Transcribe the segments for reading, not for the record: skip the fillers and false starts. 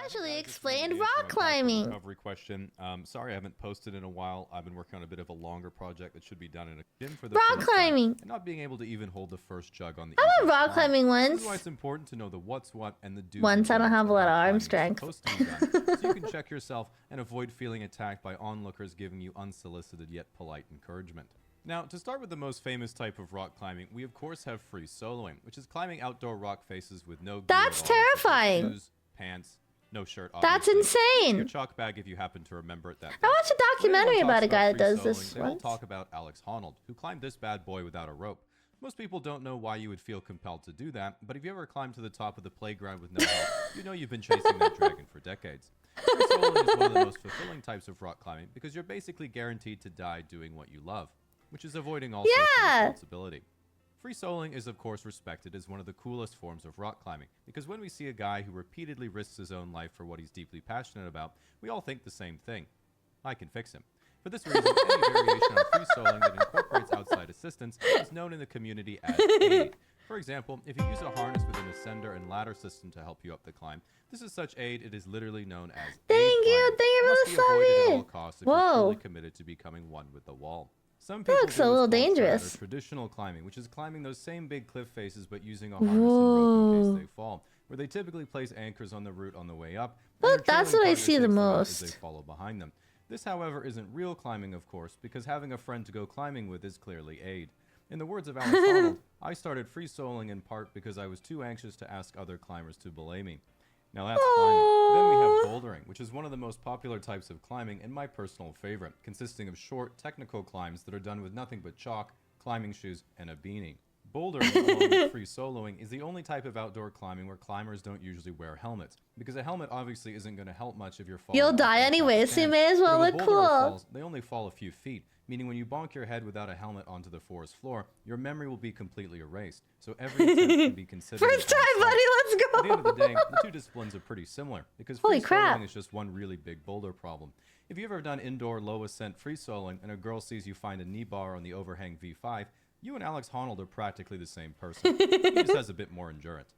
Casually Guys, it's another explained answer rock on Back to climbing. Recovery question. Sorry I haven't posted in a while. I've been working on a bit of a longer project that should be done in a gym for the Rock first time, climbing. and not being able to even hold the first jug on the I went easiest rock climb. climbing This once. is why it's important to know the what's what and the do's Once I and don't don'ts have a of lot of how arm climbing is strength. supposed to be done, so you can check yourself and avoid feeling attacked by onlookers giving you unsolicited yet polite encouragement. Now, to start with the most famous type of rock climbing, we of course have free soloing, which is climbing outdoor rock faces with no gear That's at all, such as terrifying. shoes, pants, no shirt, That's obviously. Using your insane. chalk bag if you happen to remember it that I day. watched a When anyone documentary about talks a guy that free does soloing, this they all once. talk about Alex Honnold, who climbed this bad boy without a rope. Most people don't know why you would feel compelled to do that, but if you ever climbed to the top of the playground with no help, you know you've been chasing that dragon for decades. Free soloing is one of the most fulfilling types of rock climbing because you're basically guaranteed to die doing what you love, which is avoiding all social responsibility. Free soloing is of course respected as one of the coolest forms of rock climbing, because when we see a guy who repeatedly risks his own life for what he's deeply passionate about, we all think the same thing. I can fix him. For this reason, any variation on free soloing that incorporates outside assistance is known in the community as aid. For example, if you use a harness with an ascender and ladder system to help you up the climb, this is such aid it is literally known as Thank you It must for be the avoided at all summit. costs if you're Whoa. truly committed to becoming one with the wall. Some That people looks do a what's little called trad, dangerous. or traditional climbing, which is climbing those same big cliff faces but using a harness and rope in Whoa. case they fall, where they typically place anchors on the route on the way up, Well, and their that's trailing what I partner see the takes them up as most. they follow behind them. This, however, isn't real climbing, of course, because having a friend to go climbing with is clearly aid. In the words of Alex Honnold, I started free soloing in part because I was too anxious to ask other climbers to belay me. Now that's climbing. Then we have bouldering, which is one of the most popular types of climbing and my personal favorite, consisting of short, technical climbs that are done with nothing but chalk, climbing shoes, and a beanie. Bouldering, along with free soloing, is the only type of outdoor climbing where climbers don't usually wear helmets, because a helmet obviously isn't going to help much if you're falling You'll off die any type of anyway, so you chance. may as But well if a look boulderer cool. falls, they only fall a few feet, meaning when you bonk your head without a helmet onto the forest floor, your memory will be completely erased, so every attempt can be considered First an time, on-site. buddy, let's At the end of the go. day, the two disciplines are pretty similar, because Holy free crap. soloing is just one really big boulder problem. If you've ever done indoor low ascent free soloing and a girl sees you find a knee bar on the overhang V5, you and Alex Honnold are practically the same person. He just has a bit more endurance.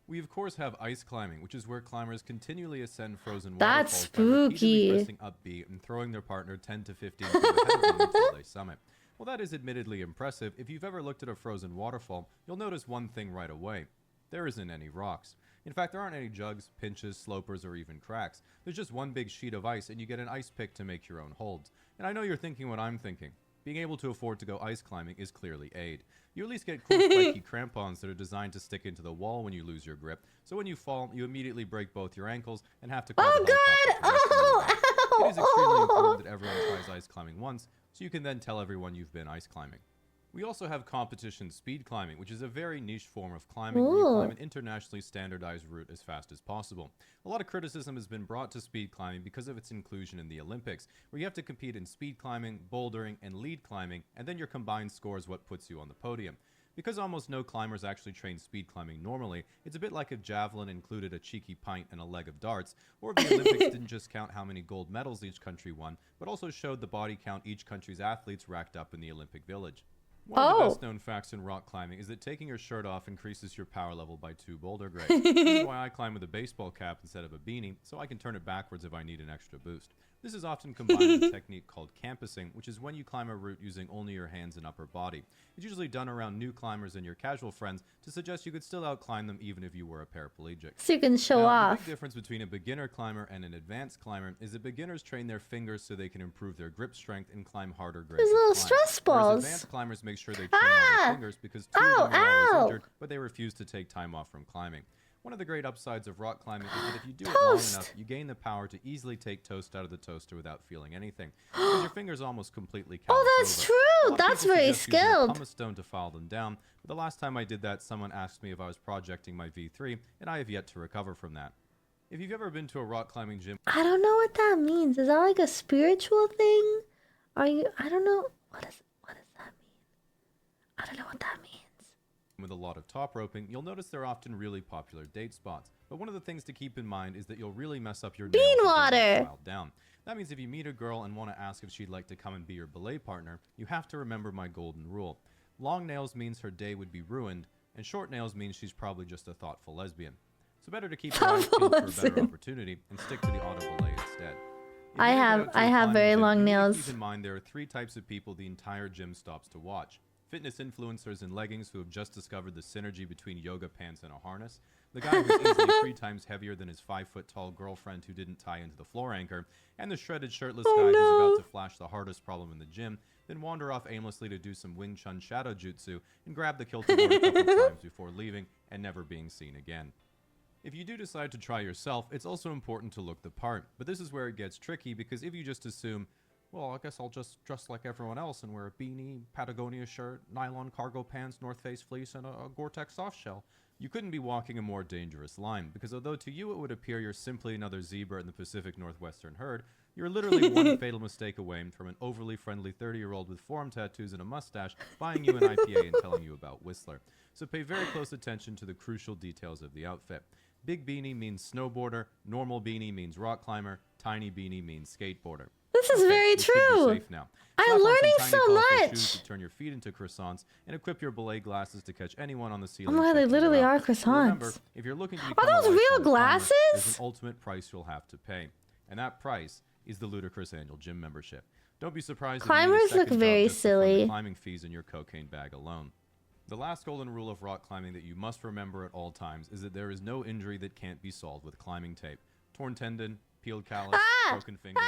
We of course have ice climbing, which is where climbers continually ascend frozen That's waterfalls by repeatedly spooky. pressing up B and throwing their partner 10 to 15 feet ahead of them until they summit. While that is admittedly impressive, if you've ever looked at a frozen waterfall, you'll notice one thing right away. There isn't any rocks. In fact, there aren't any jugs, pinches, slopers, or even cracks. There's just one big sheet of ice, and you get an ice pick to make your own holds. And I know you're thinking what I'm thinking. Being able to afford to go ice climbing is clearly aid. You at least get cool spiky crampons that are designed to stick into the wall when you lose your grip, so when you fall, you immediately break both your ankles and have to call Oh, the helicopter God. to rescue you again. It is extremely important Oh. that everyone tries ice climbing once, so you can then tell everyone you've been ice climbing. We also have competition speed climbing, which is a very niche form of climbing where you climb Ooh. an internationally standardized route as fast as possible. A lot of criticism has been brought to speed climbing because of its inclusion in the Olympics, where you have to compete in speed climbing, bouldering, and lead climbing, and then your combined score is what puts you on the podium. Because almost no climbers actually train speed climbing normally, it's a bit like if javelin included a cheeky pint and a leg of darts, or if the Olympics didn't just count how many gold medals each country won, but also showed the body count each country's athletes racked up in the Olympic Village. One of the Oh. best known facts in rock climbing is that taking your shirt off increases your power level by 2 boulder grades. This is why I climb with a baseball cap instead of a beanie, so I can turn it backwards if I need an extra boost. This is often combined with a technique called campusing, which is when you climb a route using only your hands and upper body. It's usually done around new climbers and your casual friends to suggest you could still outclimb them even if you were a paraplegic. So you can show Now, the off. big difference between a beginner climber and an advanced climber is that beginners train their fingers so they can improve their grip strength and climb harder grades These of little climb. stress Whereas balls. advanced climbers make sure they train all their fingers because two of them are always Ow. injured, but they refuse to take time off from climbing. One of the great upsides of rock climbing is that if you do it long Toast. enough, you gain the power to easily take toast out of the toaster without feeling anything, because your fingers almost completely callous Oh, that's over. A true. lot of That's people very suggest using a skilled. pumice stone to file them down, but the last time I did that, someone asked me if I was projecting my V3, and I have yet to recover from that. If you've ever been to a rock climbing gym I don't know what that means. Is that like a spiritual thing? Are you? I don't know. What does that mean? I don't know what that means. with a lot of top roping, you'll notice they're often really popular date spots. But one of the things to keep in mind is that you'll really mess up your nails Bean if they're not water. filed down. That means if you meet a girl and want to ask if she'd like to come and be your belay partner, you have to remember my golden rule. Long nails means her day would be ruined, and short nails means she's probably just a thoughtful lesbian. So better to keep your eyes peeled for a better Lesson. opportunity and stick to the audible lay instead. If I you head have- out to I a have climbing very gym, long you need to nails. Keep in mind there are 3 types of people the entire gym stops to watch. Fitness influencers in leggings who have just discovered the synergy between yoga pants and a harness. The guy who's easily 3 times heavier than his 5-foot-tall girlfriend who didn't tie into the floor anchor. And the shredded shirtless Oh, guy who's no. about to flash the hardest problem in the gym, then wander off aimlessly to do some Wing Chun shadow jutsu and grab the kilter board a couple times before leaving and never being seen again. If you do decide to try yourself, it's also important to look the part. But this is where it gets tricky because if you just assume, well, I guess I'll just dress like everyone else and wear a beanie, Patagonia shirt, nylon cargo pants, North Face fleece, and a Gore-Tex softshell, you couldn't be walking a more dangerous line, because although to you it would appear you're simply another zebra in the Pacific Northwestern herd, you're literally one fatal mistake away from an overly friendly 30-year-old with forearm tattoos and a mustache buying you an IPA and telling you about Whistler. So pay very close attention to the crucial details of the outfit. Big beanie means snowboarder, normal beanie means rock climber, tiny beanie means skateboarder. This is Okay, very you should be true. safe now. I'm Slap on some learning tiny so colorful much. shoes to turn your feet into croissants, and equip your belay glasses to catch anyone on the Oh ceiling. my god, they checking you literally out. are But remember, croissants. if you're looking to become a those real lifelong climber, glasses? there's an ultimate price you'll have to pay, and that price is the ludicrous annual gym membership. Don't be surprised if you need a Climbers look second job very just to fund the silly. climbing fees in your cocaine bag alone. The last golden rule of rock climbing that you must remember at all times is that there is no injury that can't be solved with climbing tape. Torn tendon, peeled callus, broken finger,